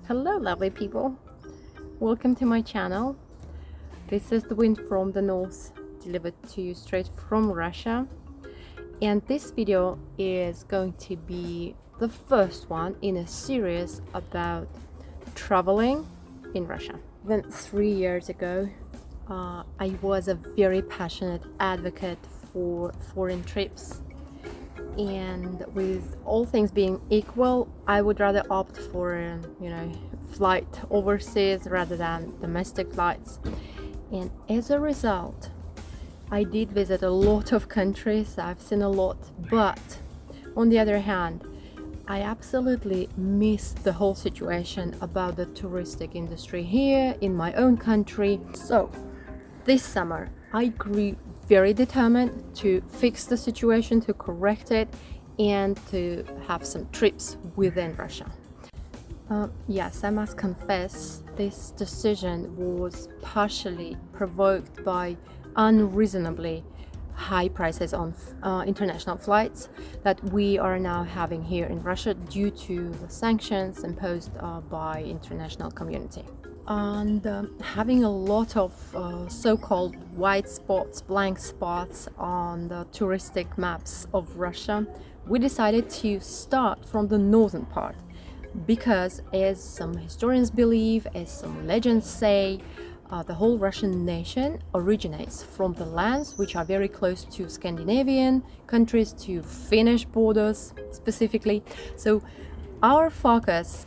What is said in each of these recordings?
Hello lovely people, welcome to my channel. This is the wind from the north, delivered to you straight from Russia, and this video is going to be the first one in a series about traveling in Russia. Even 3 years ago, I was a very passionate advocate for foreign trips, and with all things being equal, I would rather opt for flight overseas rather than domestic flights. And as a result, I did visit a lot of countries, I've seen a lot, but on the other hand, I absolutely missed the whole situation about the touristic industry here in my own country. So this summer I grew very determined to fix the situation, to correct it, and to have some trips within Russia. Yes, I must confess, this decision was partially provoked by unreasonably high prices on international flights that we are now having here in Russia due to the sanctions imposed by international community. And having a lot of so-called white spots, blank spots on the touristic maps of Russia, we decided to start from the northern part because, as some historians believe, as some legends say, the whole Russian nation originates from the lands which are very close to Scandinavian countries, to Finnish borders specifically. So our focus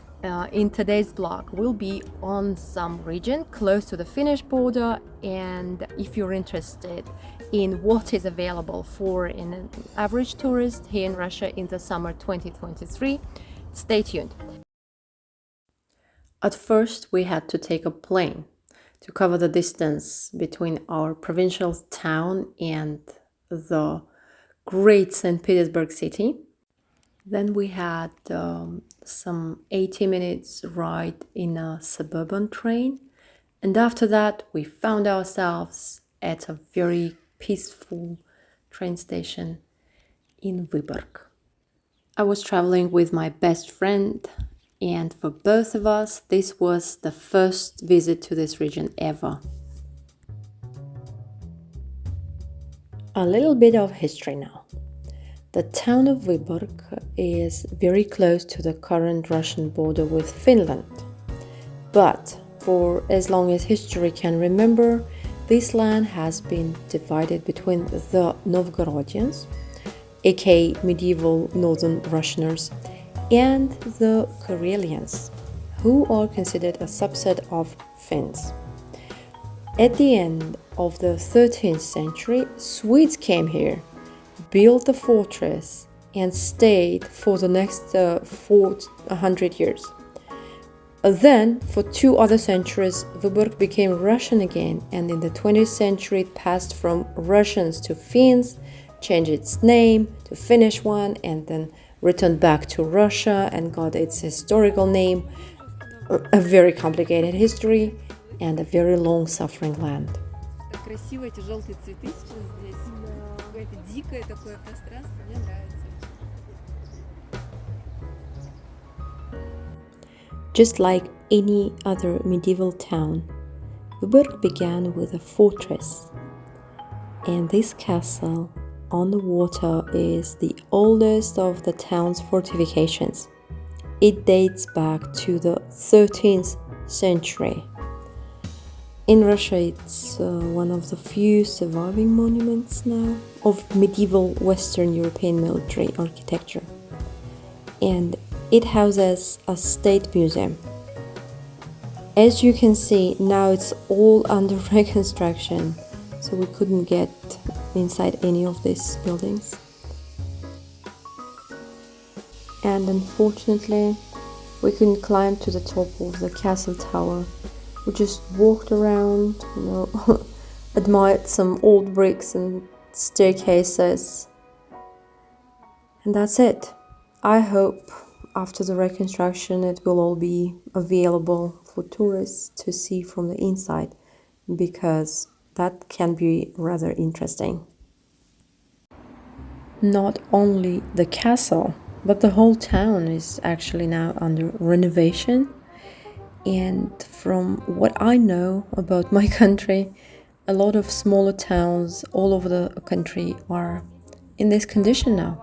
in today's blog will be on some region close to the Finnish border, and if you're interested in what is available for an average tourist here in Russia in the summer 2023, stay tuned. At first, we had to take a plane to cover the distance between our provincial town and the great St. Petersburg city. Then we had some 80 minutes ride in a suburban train. And after that, we found ourselves at a very peaceful train station in Viborg. I was traveling with my best friend, and for both of us, this was the first visit to this region ever. A little bit of history now. The town of Viborg is very close to the current Russian border with Finland. But for as long as history can remember, this land has been divided between the Novgorodians, aka medieval northern Russians, and the Karelians, who are considered a subset of Finns. At the end of the 13th century, Swedes came here, built a fortress, and stayed for the next 400 years. Then, for 2 other centuries, Viborg became Russian again, and in the 20th century it passed from Russians to Finns, changed its name to Finnish one, and then returned back to Russia and got its historical name. A very complicated history and a very long-suffering land. Красиво эти желтые цветы сейчас здесь. Какое-то дикое такое пространство, мне нравится. Just like any other medieval town, Viborg began with a fortress, and this castle on the water is the oldest of the town's fortifications. It dates back to the 13th century. In Russia, it's one of the few surviving monuments now of medieval Western European military architecture. And it houses a state museum. As you can see, now it's all under reconstruction, so we couldn't get inside any of these buildings. And unfortunately, we couldn't climb to the top of the castle tower. We just walked around, admired some old bricks and staircases. And that's it. I hope after the reconstruction it will all be available for tourists to see from the inside, because that can be rather interesting. Not only the castle, but the whole town is actually now under renovation. And from what I know about my country, a lot of smaller towns all over the country are in this condition now.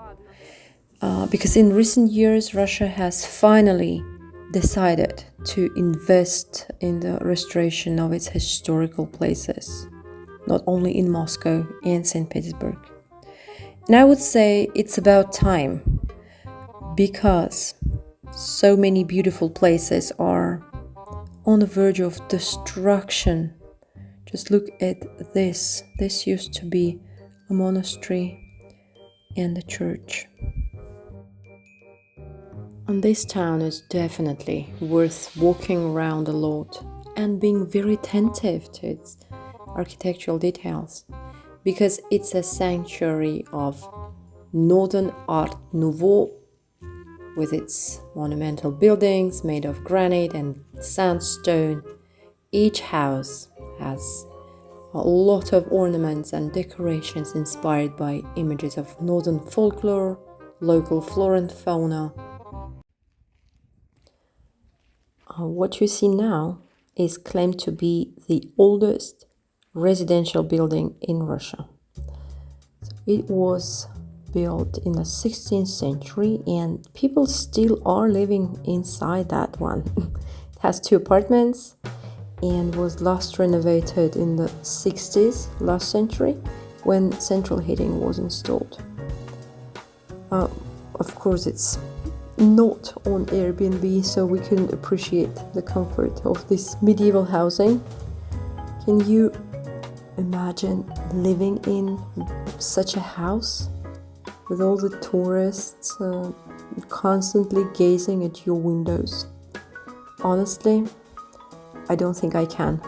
Because in recent years, Russia has finally decided to invest in the restoration of its historical places, not only in Moscow and St. Petersburg. And I would say it's about time, because so many beautiful places are on the verge of destruction. Just look at this. This used to be a monastery and a church. And this town is definitely worth walking around a lot and being very attentive to its architectural details, because it's a sanctuary of Northern Art Nouveau, with its monumental buildings made of granite and sandstone. Each house has a lot of ornaments and decorations inspired by images of northern folklore, local flora and fauna. What you see now is claimed to be the oldest residential building in Russia. It was built in the 16th century and people still are living inside that one. It has 2 apartments and was last renovated in the 60s last century, when central heating was installed. Of course, it's not on Airbnb, so we couldn't appreciate the comfort of this medieval housing. Can you imagine living in such a house with all the tourists constantly gazing at your windows? Honestly, I don't think I can.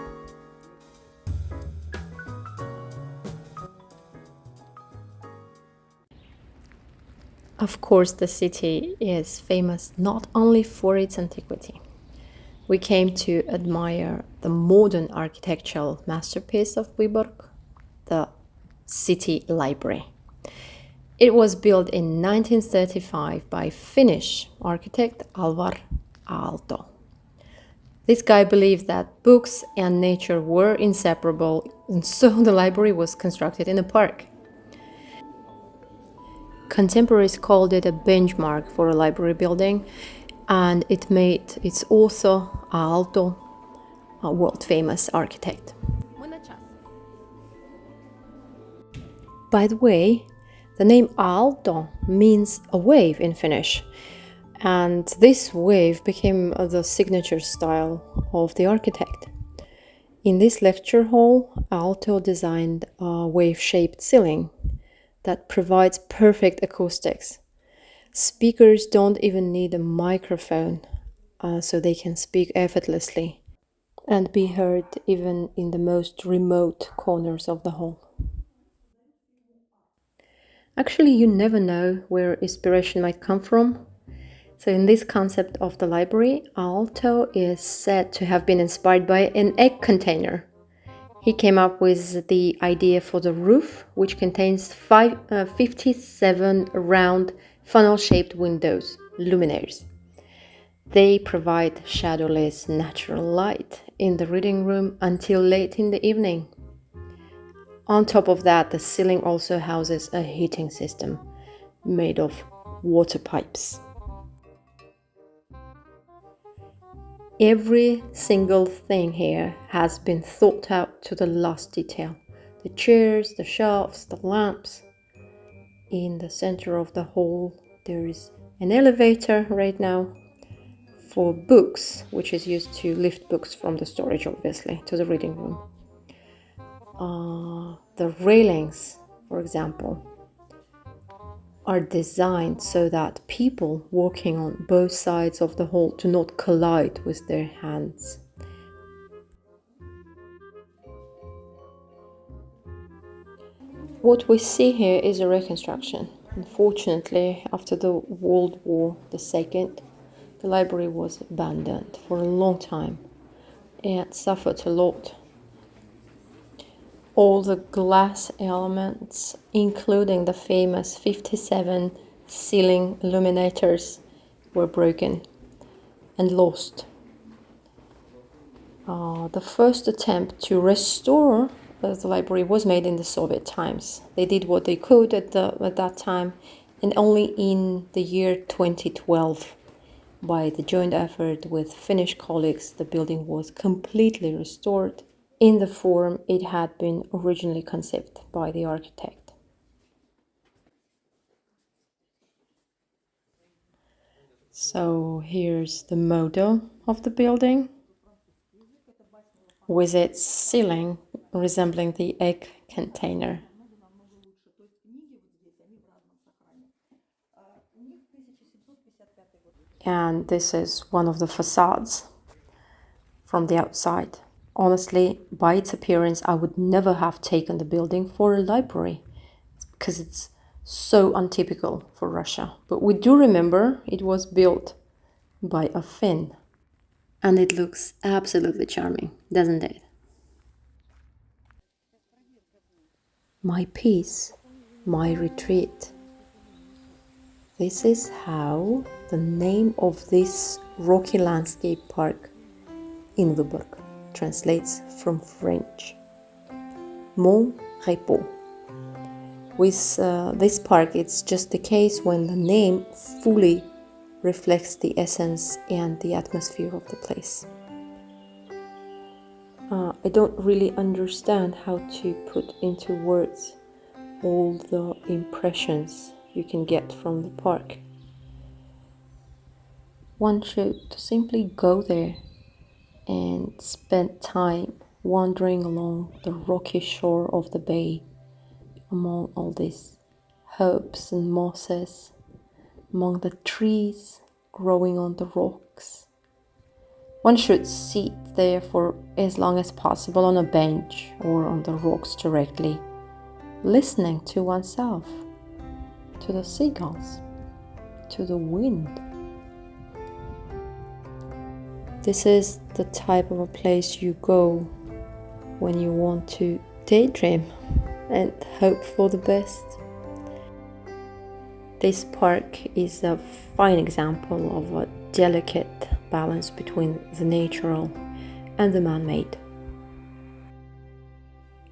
Of course, the city is famous not only for its antiquity. We came to admire the modern architectural masterpiece of Viborg, the city library. It was built in 1935 by Finnish architect Alvar Aalto. This guy believed that books and nature were inseparable, and so the library was constructed in a park. Contemporaries called it a benchmark for a library building, and it made its author, Aalto, a world-famous architect. By the way, the name Aalto means a wave in Finnish, and this wave became the signature style of the architect. In this lecture hall, Aalto designed a wave-shaped ceiling that provides perfect acoustics. Speakers don't even need a microphone, so they can speak effortlessly and be heard even in the most remote corners of the hall. Actually, you never know where inspiration might come from. So in this concept of the library, Aalto is said to have been inspired by an egg container. He came up with the idea for the roof, which contains 57 round funnel-shaped windows, luminaires. They provide shadowless natural light in the reading room until late in the evening. On top of that, the ceiling also houses a heating system made of water pipes. Every single thing here has been thought out to the last detail. The chairs, the shelves, the lamps. In the center of the hall, there is an elevator right now for books, which is used to lift books from the storage, obviously, to the reading room. The railings, for example, are designed so that people walking on both sides of the hall do not collide with their hands. What we see here is a reconstruction. Unfortunately, after the World War II, the library was abandoned for a long time and suffered a lot. All the glass elements, including the famous 57 ceiling illuminators, were broken and lost. The first attempt to restore the library was made in the Soviet times. They did what they could at that time, and only in the year 2012, by the joint effort with Finnish colleagues, the building was completely restored in the form it had been originally conceived by the architect. So here's the model of the building, with its ceiling resembling the egg container. And this is one of the facades from the outside. Honestly, by its appearance, I would never have taken the building for a library because it's so untypical for Russia. But we do remember it was built by a Finn. And it looks absolutely charming, doesn't it? My peace, my retreat. This is how the name of this rocky landscape park in Viborg translates from French. Mon Repos. With this park, it's just the case when the name fully reflects the essence and the atmosphere of the place. I don't really understand how to put into words all the impressions you can get from the park. One should simply go there and spend time wandering along the rocky shore of the bay, among all these herbs and mosses, among the trees growing on the rocks. One should sit there for as long as possible on a bench or on the rocks directly, listening to oneself, to the seagulls, to the wind. This is the type of a place you go when you want to daydream and hope for the best. This park is a fine example of a delicate balance between the natural and the man-made.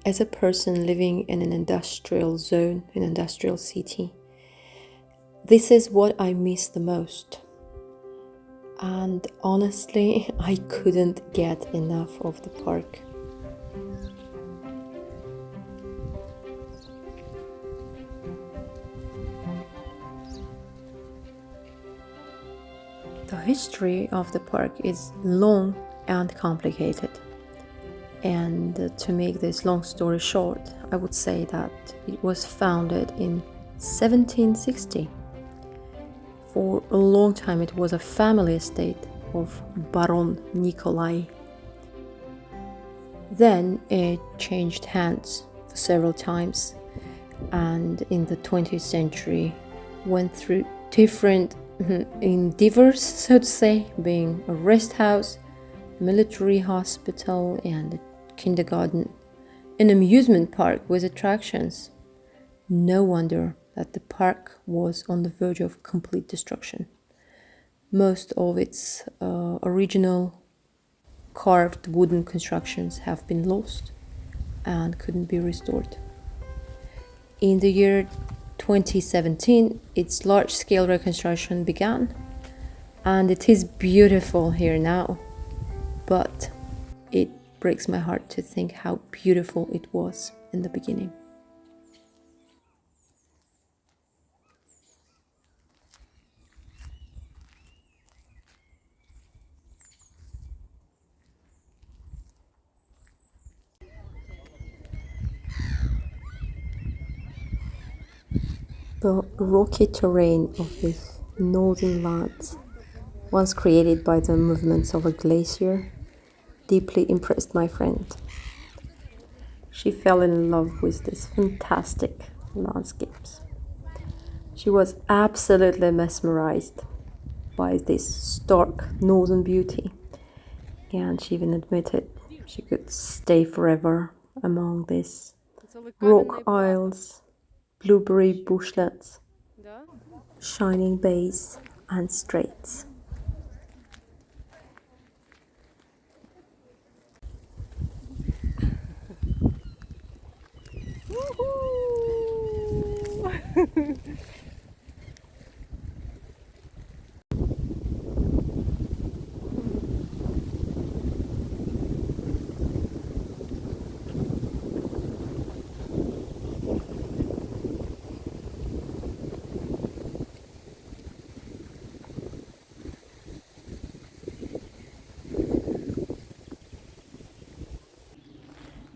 As a person living in an industrial zone, an industrial city, this is what I miss the most. And honestly, I couldn't get enough of the park. The history of the park is long and complicated. And to make this long story short, I would say that it was founded in 1760. For a long time it was a family estate of Baron Nikolai. Then it changed hands several times, and in the 20th century went through different endeavors, so to say, being a rest house, military hospital, and a kindergarten, an amusement park with attractions. No wonder that the park was on the verge of complete destruction. Most of its original carved wooden constructions have been lost and couldn't be restored. In the year 2017, its large-scale reconstruction began, and it is beautiful here now, but it breaks my heart to think how beautiful it was in the beginning. The rocky terrain of this northern lands, once created by the movements of a glacier, deeply impressed my friend. She fell in love with these fantastic landscapes. She was absolutely mesmerized by this stark northern beauty, and she even admitted she could stay forever among these rock isles, blueberry bushlets, shining bays and straits.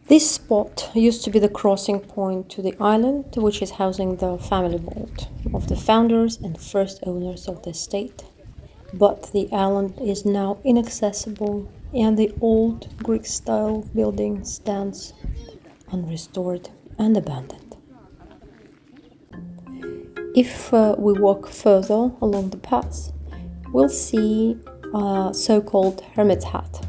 This spot used to be the crossing point to the island, which is housing the family vault of the founders and first owners of the estate. But the island is now inaccessible, and the old Greek-style building stands unrestored and abandoned. If we walk further along the path, we'll see a so-called hermit's hut.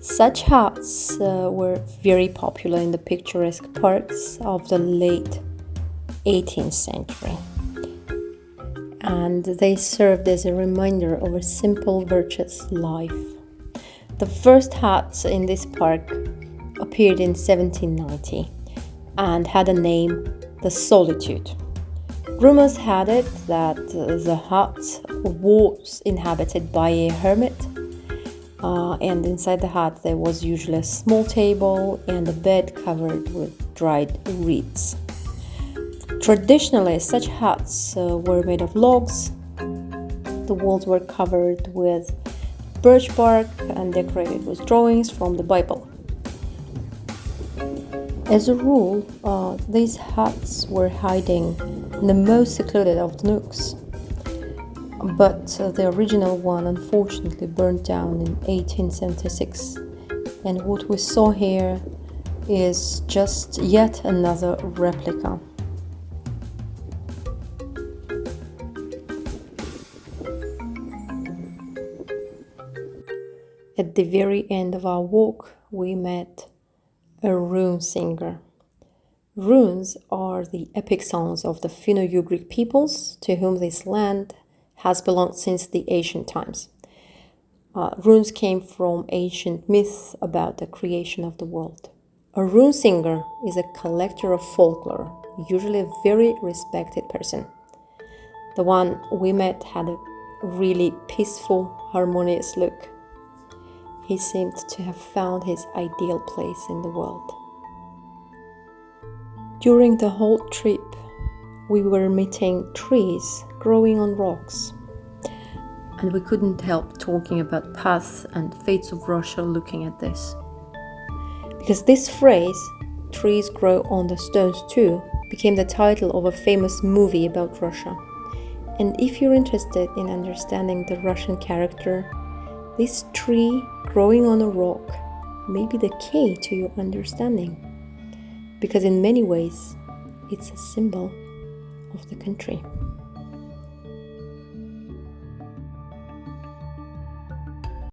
Such huts were very popular in the picturesque parks of the late 18th century, and they served as a reminder of a simple, virtuous life. The first huts in this park appeared in 1790 and had a name, the Solitude. Rumors had it that the hut was inhabited by a hermit, and inside the hut there was usually a small table and a bed covered with dried reeds. Traditionally, such huts were made of logs. The walls were covered with birch bark and decorated with drawings from the Bible. As a rule, these huts were hiding in the most secluded of the nooks. But the original one unfortunately burned down in 1876, and what we saw here is just yet another replica. At the very end of our walk, we met a rune singer. Runes are the epic songs of the Finno-Ugric peoples, to whom this land has belonged since the ancient times. Runes came from ancient myths about the creation of the world. A rune singer is a collector of folklore, usually a very respected person. The one we met had a really peaceful, harmonious look. He seemed to have found his ideal place in the world. During the whole trip, we were meeting trees growing on rocks, and we couldn't help talking about paths and fates of Russia looking at this. Because this phrase, "trees grow on the stones too," became the title of a famous movie about Russia. And if you're interested in understanding the Russian character, this tree growing on a rock may be the key to your understanding, because in many ways it's a symbol of the country.